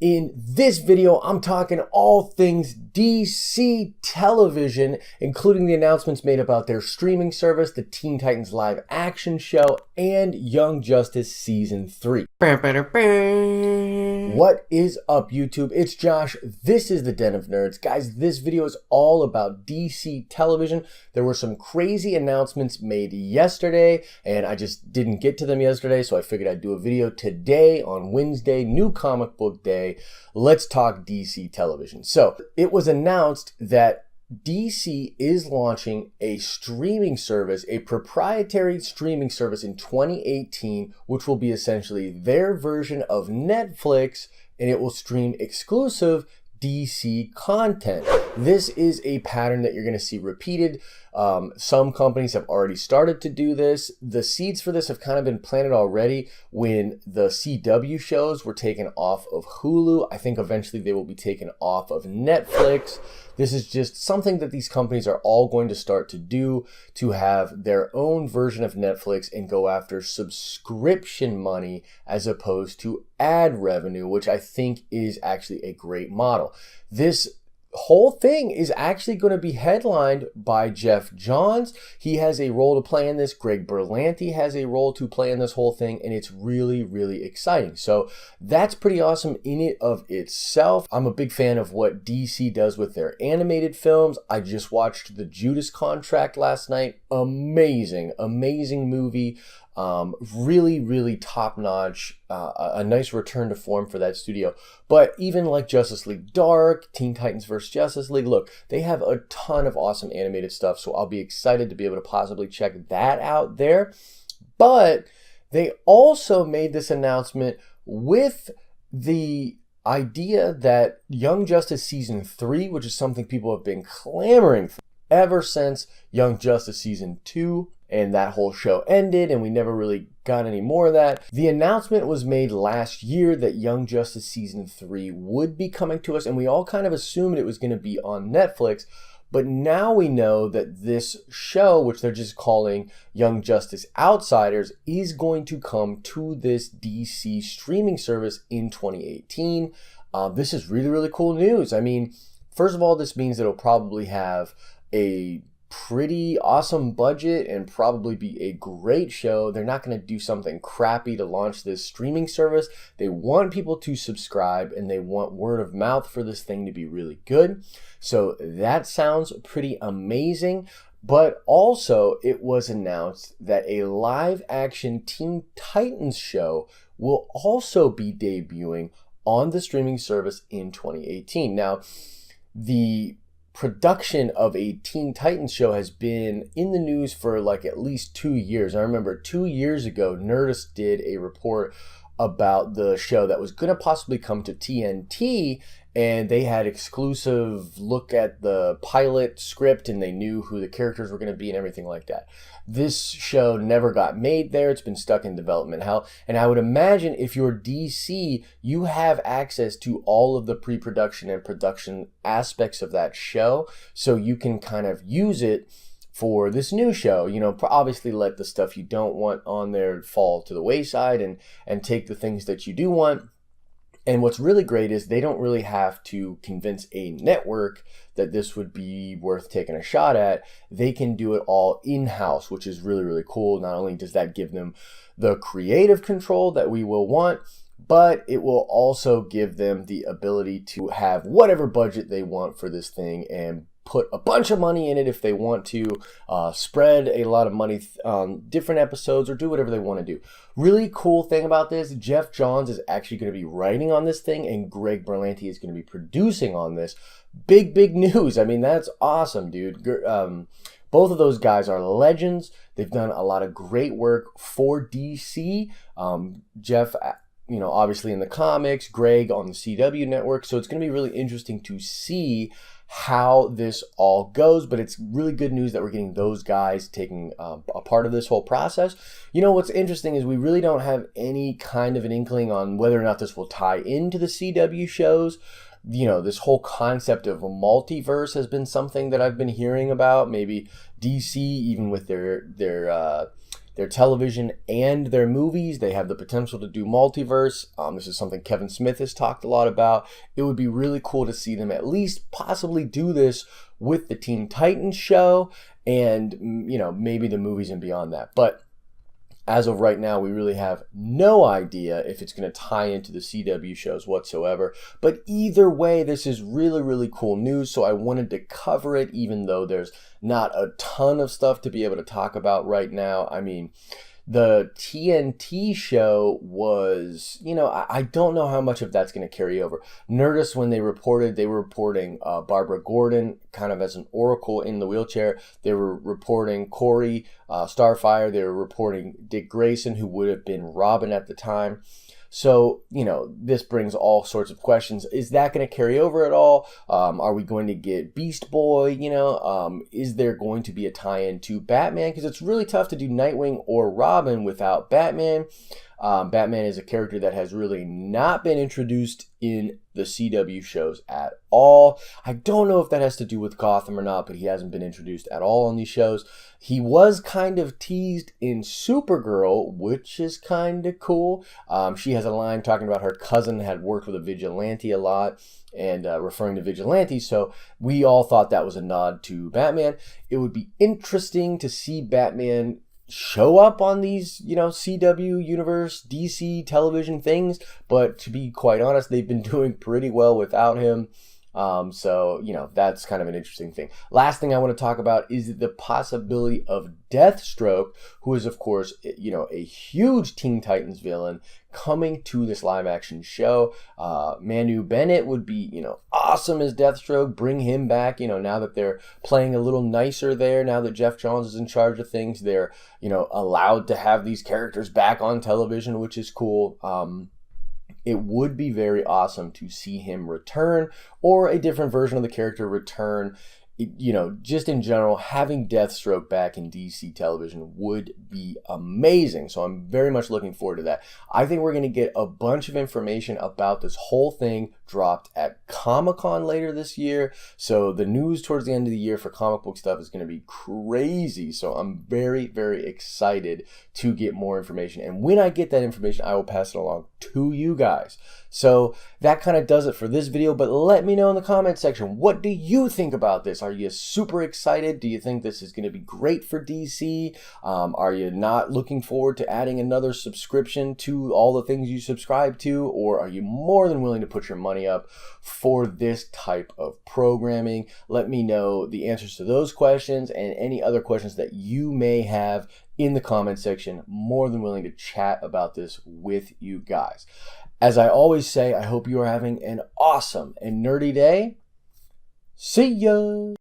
In this video, I'm talking all things DC television, including the announcements made about their streaming service, the Teen Titans live action show, and Young Justice Season 3. What is up, YouTube? It's Josh. This is the Den of Nerds. Guys, this video is all about DC television. There were some crazy announcements made yesterday, and I just didn't get to them yesterday, so I figured I'd do a video today on Wednesday, New Comic Book Day. Let's talk DC television. So, it was announced that DC is launching a streaming service, a proprietary streaming service in 2018, which will be essentially their version of Netflix, and it will stream exclusive DC content. This is a pattern that you're going to see repeated. Some companies have already started to do this. The seeds for this have kind of been planted already when the CW shows were taken off of Hulu. I think eventually they will be taken off of Netflix. This is just something that these companies are all going to start to do, to have their own version of Netflix and go after subscription money as opposed to ad revenue, which I think is actually a great model. This whole thing is actually going to be headlined by Geoff Johns. He has a role to play in this. Greg Berlanti has a role to play in this whole thing, and it's really, really exciting. So that's pretty awesome in it of itself. I'm a big fan of what DC does with their animated films. I just watched The Judas Contract last night. Amazing, amazing movie. Really top-notch, a nice return to form for that studio. But even like Justice League Dark, Teen Titans vs. Justice League, look, they have a ton of awesome animated stuff, so I'll be excited to be able to possibly check that out there. But they also made this announcement with the idea that Young Justice Season 3, which is something people have been clamoring for ever since Young Justice Season 2, and that whole show ended, and we never really got any more of that. The announcement was made last year that Young Justice Season 3 would be coming to us, and we all kind of assumed it was going to be on Netflix, but now we know that this show, which they're just calling Young Justice Outsiders, is going to come to this DC streaming service in 2018. This is really, really cool news. I mean, first of all, this means that it'll probably have a pretty awesome budget and probably be a great show. They're not going to do something crappy to launch this streaming service. They want people to subscribe, and they want word of mouth for this thing to be really good. So that sounds pretty amazing. But also, it was announced that a live action Teen Titans show will also be debuting on the streaming service in 2018. Now, the production of a Teen Titans show has been in the news for like at least 2 years. I remember 2 years ago, Nerdist did a report about the show that was going to possibly come to TNT, and they had exclusive look at the pilot script, and they knew who the characters were going to be and everything like that. This show never got made there. It's been stuck in development hell. And I would imagine if you're DC, you have access to all of the pre-production and production aspects of that show, so you can kind of use it for this new show. You know, obviously let the stuff you don't want on there fall to the wayside, and take the things that you do want. And what's really great is they don't really have to convince a network that this would be worth taking a shot at. They can do it all in-house, which is really, really cool. Not only does that give them the creative control that we will want, but it will also give them the ability to have whatever budget they want for this thing and put a bunch of money in it if they want to, spread a lot of money on different episodes, or do whatever they want to do. Really cool thing about this, Geoff Johns is actually going to be writing on this thing, and Greg Berlanti is going to be producing on this. Big news. I mean, that's awesome, dude. Both of those guys are legends. They've done a lot of great work for DC. Geoff, you know, obviously in the comics, Greg on the CW network. So it's going to be really interesting to see how this all goes, but it's really good news that we're getting those guys taking a part of this whole process. You know, what's interesting is we really don't have any kind of an inkling on whether or not this will tie into the CW shows. You know, this whole concept of a multiverse has been something that I've been hearing about. Maybe DC, even with their their television and their movies. They have the potential to do multiverse. This is something Kevin Smith has talked a lot about. It would be really cool to see them at least possibly do this with the Teen Titans show and, you know, maybe the movies and beyond that. But as of right now, we really have no idea if it's going to tie into the CW shows whatsoever. But either way, this is really, really cool news. So I wanted to cover it, even though there's not a ton of stuff to be able to talk about right now. I mean, the TNT show was, you know, I don't know how much of that's going to carry over. Nerdist, when they were reporting Barbara Gordon kind of as an oracle in the wheelchair. They were reporting Corey Starfire. They were reporting Dick Grayson, who would have been Robin at the time. So, you know, this brings all sorts of questions. Is that going to carry over at all? Are we going to get Beast Boy? You know, is there going to be a tie-in to Batman? Because it's really tough to do Nightwing or Robin without Batman. Batman is a character that has really not been introduced in the CW shows at all. I don't know if that has to do with Gotham or not, but he hasn't been introduced at all on these shows. He was kind of teased in Supergirl, which is kind of cool. She has a line talking about her cousin had worked with a vigilante a lot and referring to vigilantes. So we all thought that was a nod to Batman. It would be interesting to see Batman show up on these, you know, CW universe, DC television things, but to be quite honest, they've been doing pretty well without him. So, you know, that's kind of an interesting thing. Last thing I want to talk about is the possibility of Deathstroke, who is, of course, you know, a huge Teen Titans villain, coming to this live action show. Manu Bennett would be, you know, awesome as Deathstroke. Bring him back, you know, now that they're playing a little nicer there, now that Geoff Johns is in charge of things, they're, you know, allowed to have these characters back on television, which is cool. It would be very awesome to see him return, or a different version of the character return. You know, just in general, having Deathstroke back in DC television would be amazing. So I'm very much looking forward to that. I think we're going to get a bunch of information about this whole thing dropped at Comic-Con later this year. So the news towards the end of the year for comic book stuff is going to be crazy. So I'm very, very excited to get more information. And when I get that information, I will pass it along to you guys. So that kind of does it for this video, but let me know in the comment section, what do you think about this? Are you super excited? Do you think this is going to be great for DC? Are you not looking forward to adding another subscription to all the things you subscribe to? Or are you more than willing to put your money up for this type of programming? Let me know the answers to those questions and any other questions that you may have in the comment section. More than willing to chat about this with you guys. As I always say, I hope you are having an awesome and nerdy day. See ya!